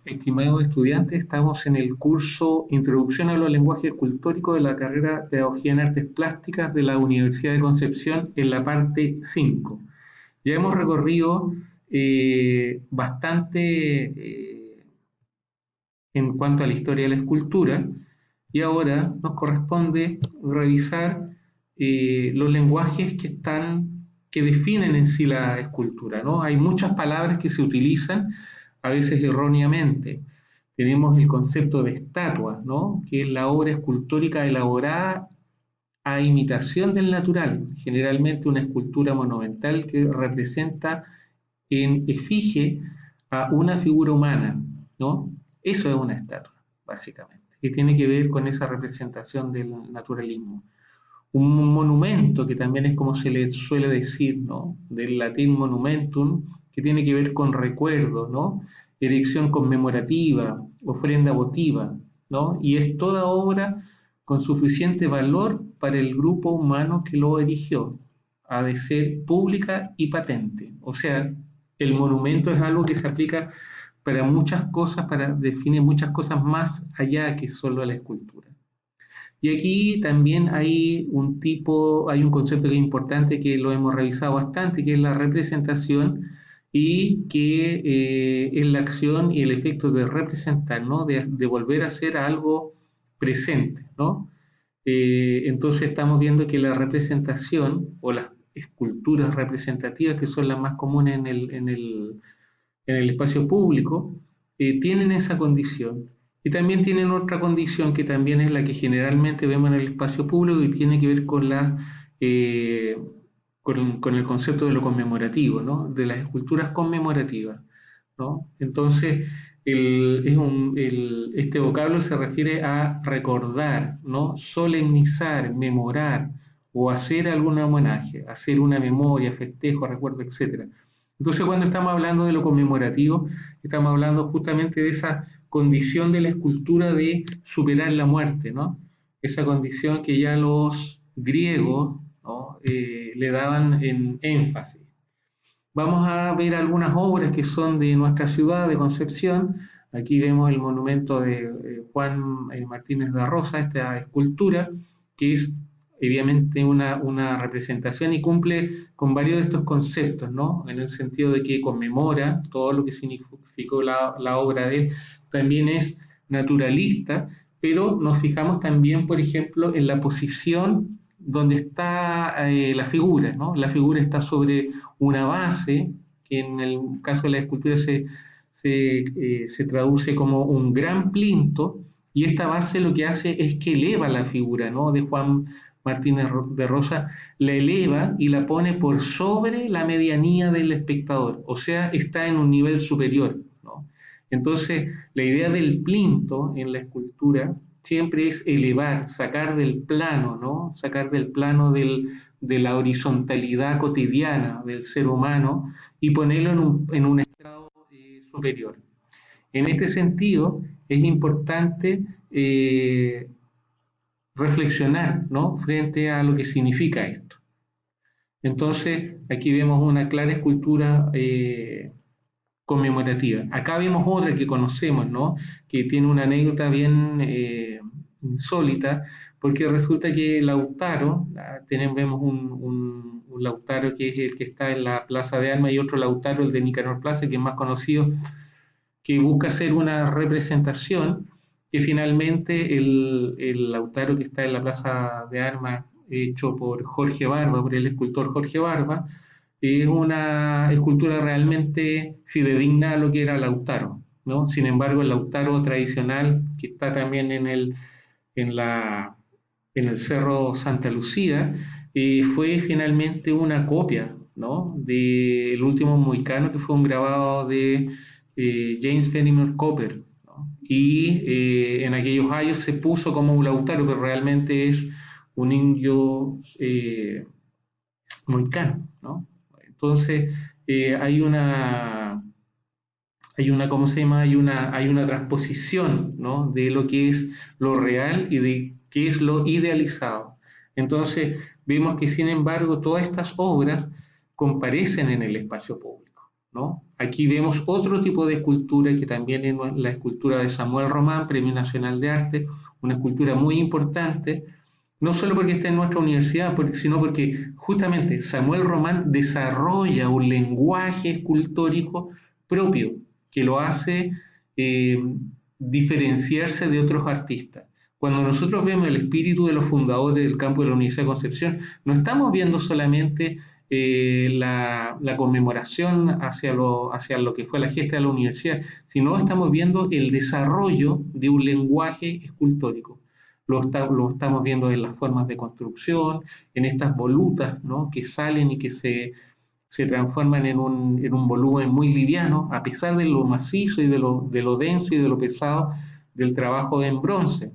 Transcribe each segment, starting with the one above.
Estimados estudiantes, estamos en el curso Introducción a los lenguajes escultóricos de la carrera Pedagogía en Artes Plásticas de la Universidad de Concepción en la parte 5. Ya hemos recorrido bastante en cuanto a la historia de la escultura y ahora nos corresponde revisar los lenguajes que definen en sí la escultura, ¿no? Hay muchas palabras que se utilizan, a veces erróneamente. Tenemos el concepto de estatua, ¿no? Que es la obra escultórica elaborada a imitación del natural, generalmente una escultura monumental que representa en efigie a una figura humana, ¿no? Eso es una estatua, básicamente, que tiene que ver con esa representación del naturalismo. Un monumento, que también es como se le suele decir, ¿no? Del latín monumentum, que tiene que ver con recuerdo, ¿no? Erección conmemorativa, ofrenda votiva, ¿no? Y es toda obra con suficiente valor para el grupo humano que lo erigió, ha de ser pública y patente. O sea, el monumento es algo que se aplica para muchas cosas, para definir muchas cosas más allá que solo la escultura. Y aquí también hay un concepto que es importante que lo hemos revisado bastante, que es la representación y que es la acción y el efecto de representar, ¿no? De volver a ser algo presente, ¿no? Entonces estamos viendo que la representación o las esculturas representativas, que son las más comunes en el espacio público, tienen esa condición. Y también tienen otra condición que también es la que generalmente vemos en el espacio público y tiene que ver eh, con el concepto de lo conmemorativo, ¿no? De las esculturas conmemorativas, ¿no? Entonces, este vocablo se refiere a recordar, ¿no? Solemnizar, memorar o hacer algún homenaje, hacer una memoria, festejo, recuerdo, etcétera. Entonces, cuando estamos hablando de lo conmemorativo, estamos hablando justamente de esa condición de la escultura de superar la muerte, ¿no? Esa condición que ya los griegos, ¿no? Le daban en énfasis. Vamos a ver algunas obras que son de nuestra ciudad, de Concepción. Aquí vemos el monumento de Juan Martínez de Rosa, esta escultura, que es obviamente una representación y cumple con varios de estos conceptos, ¿no? En el sentido de que conmemora todo lo que significó la obra de él. También es naturalista, pero nos fijamos también, por ejemplo, en la posición donde está la figura, ¿no? La figura está sobre una base, que en el caso de la escultura se traduce como un gran plinto, y esta base lo que hace es que eleva la figura, ¿no? De Juan Martínez de Rosa, la eleva y la pone por sobre la medianía del espectador, o sea, está en un nivel superior, ¿no? Entonces, la idea del plinto en la escultura siempre es elevar, sacar del plano, ¿no? Sacar del plano de la horizontalidad cotidiana del ser humano y ponerlo en un estado superior. En este sentido, es importante reflexionar, ¿no? Frente a lo que significa esto. Entonces, aquí vemos una clara escultura conmemorativa. Acá vemos otra que conocemos, ¿no? Que tiene una anécdota bien insólita, porque resulta que Lautaro, vemos un Lautaro que es el que está en la Plaza de Armas y otro Lautaro, el de Nicanor Plaza, que es más conocido, que busca hacer una representación que finalmente el Lautaro que está en la Plaza de Armas, hecho por Jorge Barba, por el escultor Jorge Barba, es una escultura realmente fidedigna a lo que era Lautaro, ¿no? Sin embargo, el Lautaro tradicional, que está también en, la, en el Cerro Santa Lucía, fue finalmente una copia, ¿no? Del último Mohicano, que fue un grabado de James Fenimore Cooper, ¿no? Y en aquellos años se puso como un Lautaro, pero realmente es un indio mohicano, ¿no? Entonces, hay una, ¿cómo se llama? Hay una transposición, ¿no? De lo que es lo real y de qué es lo idealizado. Entonces, vemos que, sin embargo, todas estas obras comparecen en el espacio público, ¿no? Aquí vemos otro tipo de escultura que también es la escultura de Samuel Román, Premio Nacional de Arte, una escultura muy importante, no solo porque está en nuestra universidad, sino porque justamente Samuel Román desarrolla un lenguaje escultórico propio que lo hace eh, diferenciarse de otros artistas. Cuando nosotros vemos el espíritu de los fundadores del campo de la Universidad de Concepción, no estamos viendo solamente la conmemoración hacia lo que fue la gesta de la universidad, sino estamos viendo el desarrollo de un lenguaje escultórico. Lo estamos viendo en las formas de construcción, en estas volutas, ¿no?, que salen y que se transforman en un volumen muy liviano, a pesar de lo macizo y de lo denso y de lo pesado del trabajo en bronce.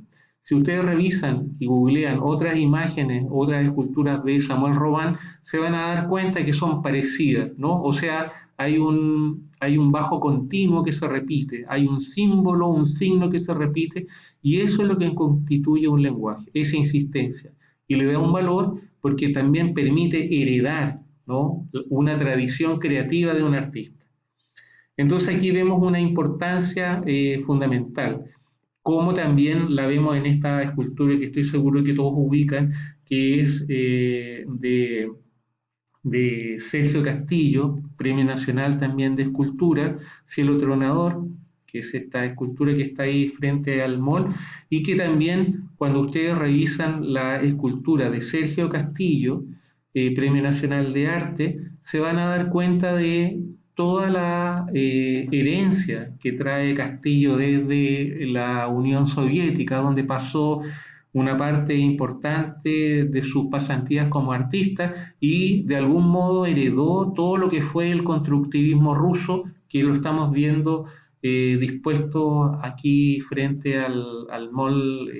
Si ustedes revisan y googlean otras imágenes, otras esculturas de Samuel Román, se van a dar cuenta que son parecidas, ¿no? O sea, hay un bajo continuo que se repite, hay un símbolo, un signo que se repite, y eso es lo que constituye un lenguaje, esa insistencia. Y le da un valor porque también permite heredar, ¿no?, una tradición creativa de un artista. Entonces aquí vemos una importancia fundamental, como también la vemos en esta escultura que estoy seguro que todos ubican, que es de Sergio Castillo, Premio Nacional también de Escultura, Cielo Tronador, que es esta escultura que está ahí frente al mall, y que también cuando ustedes revisan la escultura de Sergio Castillo, Premio Nacional de Arte, se van a dar cuenta de toda la herencia que trae Castillo desde la Unión Soviética, donde pasó una parte importante de sus pasantías como artista y de algún modo heredó todo lo que fue el constructivismo ruso, que lo estamos viendo dispuesto aquí frente al mall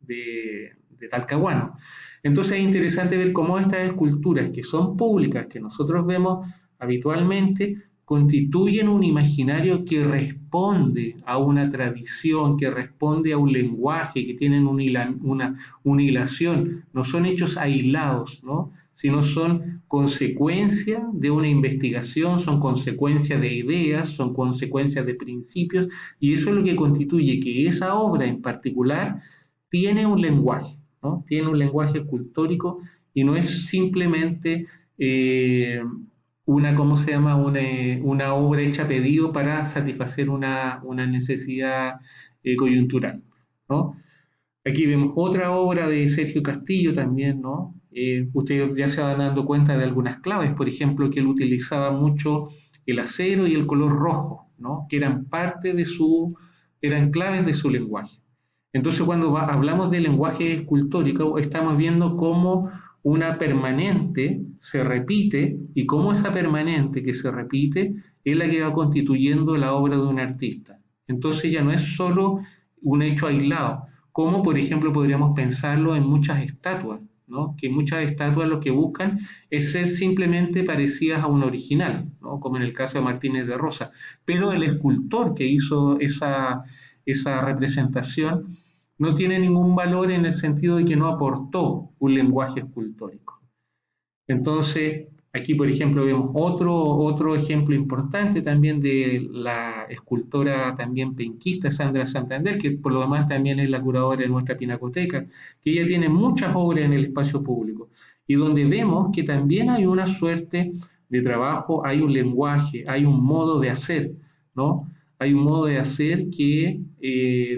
de Talcahuano. Entonces es interesante ver cómo estas esculturas que son públicas, que nosotros vemos habitualmente, constituyen un imaginario que responde a una tradición, que responde a un lenguaje, que tienen una hilación, no son hechos aislados, ¿no?, sino son consecuencia de una investigación, son consecuencia de ideas, son consecuencias de principios, y eso es lo que constituye que esa obra en particular tiene un lenguaje, ¿no?, tiene un lenguaje escultórico y no es simplemente ¿cómo se llama?, una obra hecha a pedido para satisfacer una necesidad coyuntural, ¿no? Aquí vemos otra obra de Sergio Castillo también, ¿no? Ustedes ya se van dando cuenta de algunas claves, por ejemplo, que él utilizaba mucho el acero y el color rojo, ¿no?, que eran claves de su lenguaje. Entonces, cuando hablamos de lenguaje escultórico, estamos viendo cómo una permanente se repite y cómo esa permanente que se repite es la que va constituyendo la obra de un artista. Entonces ya no es solo un hecho aislado, como por ejemplo podríamos pensarlo en muchas estatuas, ¿no?, que muchas estatuas lo que buscan es ser simplemente parecidas a un original, ¿no?, como en el caso de Martínez de Rosa, pero el escultor que hizo esa representación no tiene ningún valor en el sentido de que no aportó un lenguaje escultórico. Entonces, aquí por ejemplo vemos otro ejemplo importante también de la escultora también penquista Sandra Santander, que por lo demás también es la curadora de nuestra pinacoteca, que ella tiene muchas obras en el espacio público, y donde vemos que también hay una suerte de trabajo, hay un lenguaje, hay un modo de hacer, ¿no? Hay un modo de hacer que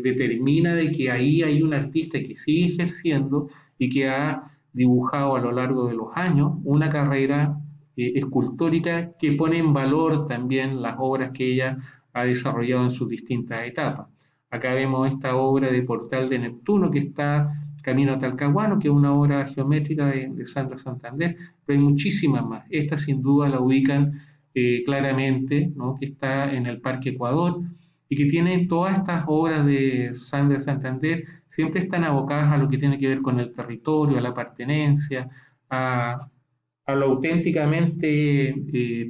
determina de que ahí hay un artista que sigue ejerciendo y que ha dibujado a lo largo de los años una carrera escultórica que pone en valor también las obras que ella ha desarrollado en sus distintas etapas. Acá vemos esta obra de Portal de Neptuno que está Camino a Talcahuano, que es una obra geométrica de Sandra Santander, pero hay muchísimas más. Esta sin duda la ubican claramente, ¿no?, que está en el Parque Ecuador y que tiene todas estas obras de Sandra Santander, siempre están abocadas a lo que tiene que ver con el territorio, a la pertenencia, a lo auténticamente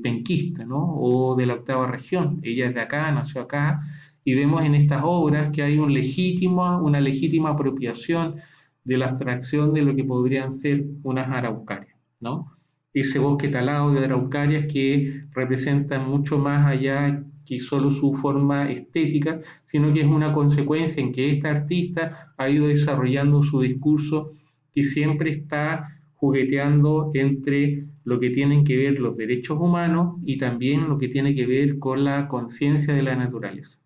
penquista, ¿no?, o de la octava región. Ella es de acá, nació acá, y vemos en estas obras que hay una legítima apropiación de la abstracción de lo que podrían ser unas araucarias, ¿no? ese bosque talado de araucarias que representa mucho más allá que solo su forma estética, sino que es una consecuencia en que esta artista ha ido desarrollando su discurso que siempre está jugueteando entre lo que tienen que ver los derechos humanos y también lo que tiene que ver con la conciencia de la naturaleza.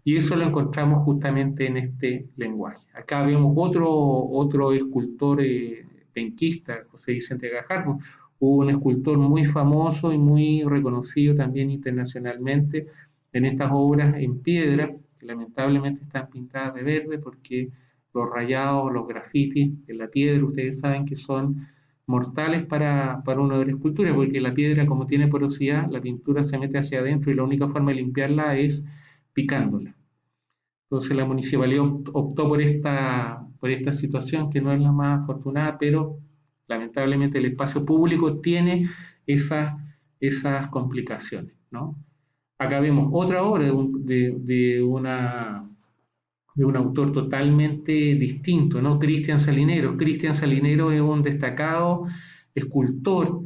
Y eso lo encontramos justamente en este lenguaje. Acá vemos otro escultor penquista, José Vicente Gajardo, un escultor muy famoso y muy reconocido también internacionalmente en estas obras en piedra, que lamentablemente están pintadas de verde porque los rayados, los grafitis en la piedra, ustedes saben que son mortales para una obra de escultura, porque la piedra, como tiene porosidad, la pintura se mete hacia adentro y la única forma de limpiarla es picándola. Entonces la municipalidad optó por esta situación que no es la más afortunada, pero lamentablemente el espacio público tiene esas, esas complicaciones, ¿no? Acá vemos otra obra de un autor totalmente distinto, ¿no? Cristian Salinero. Cristian Salinero es un destacado escultor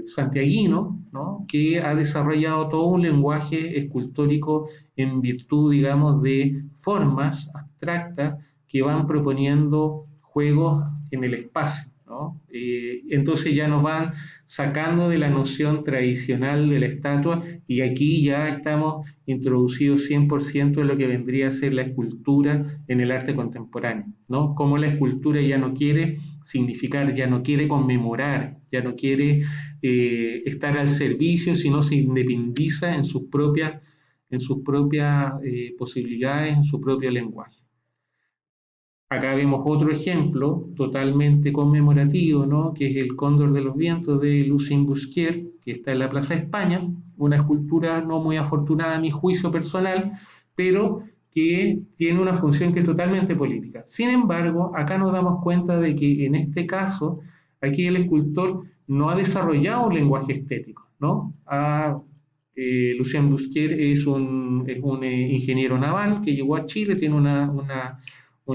santiaguino, ¿no? Que ha desarrollado todo un lenguaje escultórico en virtud, digamos, de formas abstractas que van proponiendo juegos en el espacio, ¿no? Entonces ya nos van sacando de la noción tradicional de la estatua y aquí ya estamos introducidos 100% en lo que vendría a ser la escultura en el arte contemporáneo, ¿no? Como la escultura ya no quiere significar, ya no quiere conmemorar, ya no quiere estar al servicio, sino se independiza en sus propias posibilidades, en su propio lenguaje. Acá vemos otro ejemplo totalmente conmemorativo, ¿no? Que es el Cóndor de los Vientos de Lucien Busquier, que está en la Plaza España, una escultura no muy afortunada a mi juicio personal, pero que tiene una función que es totalmente política. Sin embargo, acá nos damos cuenta de que en este caso, aquí el escultor no ha desarrollado un lenguaje estético, ¿no? Lucien Busquier es un ingeniero naval que llegó a Chile, tiene una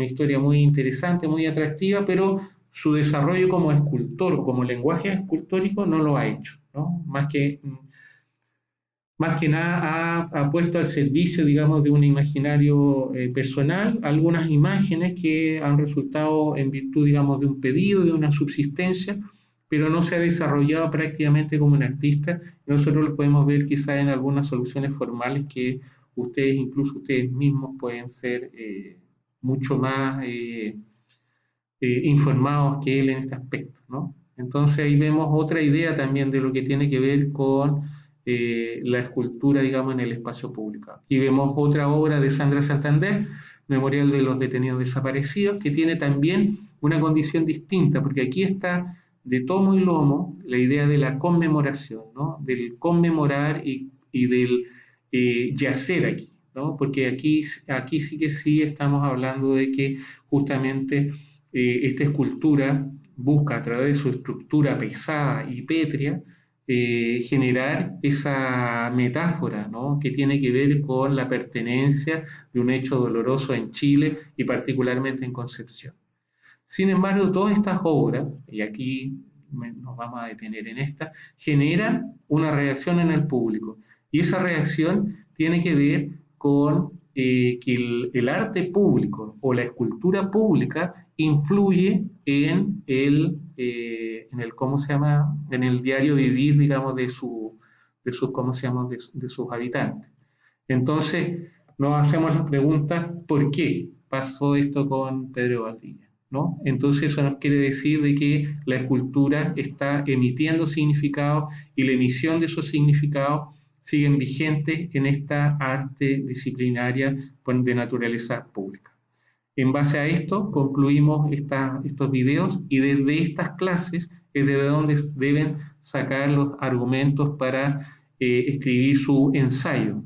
historia muy interesante, muy atractiva, pero su desarrollo como escultor, como lenguaje escultórico, no lo ha hecho, ¿no? Más que nada ha puesto al servicio, digamos, de un imaginario personal algunas imágenes que han resultado en virtud, digamos, de un pedido, de una subsistencia, pero no se ha desarrollado prácticamente como un artista. Nosotros lo podemos ver quizá en algunas soluciones formales que ustedes, incluso ustedes mismos, pueden ser mucho más informados que él en este aspecto, ¿no? Entonces ahí vemos otra idea también de lo que tiene que ver con la escultura, digamos, en el espacio público. Aquí vemos otra obra de Sandra Santander, Memorial de los Detenidos Desaparecidos, que tiene también una condición distinta, porque aquí está de tomo y lomo la idea de la conmemoración, ¿no? Del conmemorar y del yacer aquí, ¿no? Porque aquí sí que sí estamos hablando de que justamente esta escultura busca a través de su estructura pesada y pétrea generar esa metáfora, ¿no? Que tiene que ver con la pertenencia de un hecho doloroso en Chile y particularmente en Concepción. Sin embargo, todas estas obras, y aquí nos vamos a detener en esta, generan una reacción en el público. Y esa reacción tiene que ver con que el arte público o la escultura pública influye en el, ¿cómo se llama? En el diario vivir, digamos, ¿cómo se llama? De sus habitantes. Entonces, nos hacemos la pregunta, ¿por qué pasó esto con Pedro Valdivia? ¿No? Entonces eso nos quiere decir de que la escultura está emitiendo significados y la emisión de esos significados siguen vigentes en esta arte disciplinaria de naturaleza pública. En base a esto concluimos estos videos y desde estas clases es de donde deben sacar los argumentos para escribir su ensayo.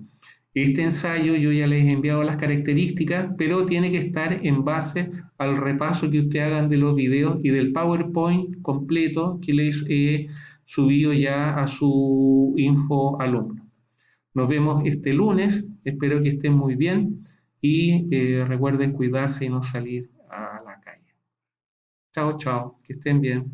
Este ensayo yo ya les he enviado las características, pero tiene que estar en base al repaso que ustedes hagan de los videos y del PowerPoint completo que les he subido ya a su info alumno. Nos vemos este lunes, espero que estén muy bien y recuerden cuidarse y no salir a la calle. Chao, chao, que estén bien.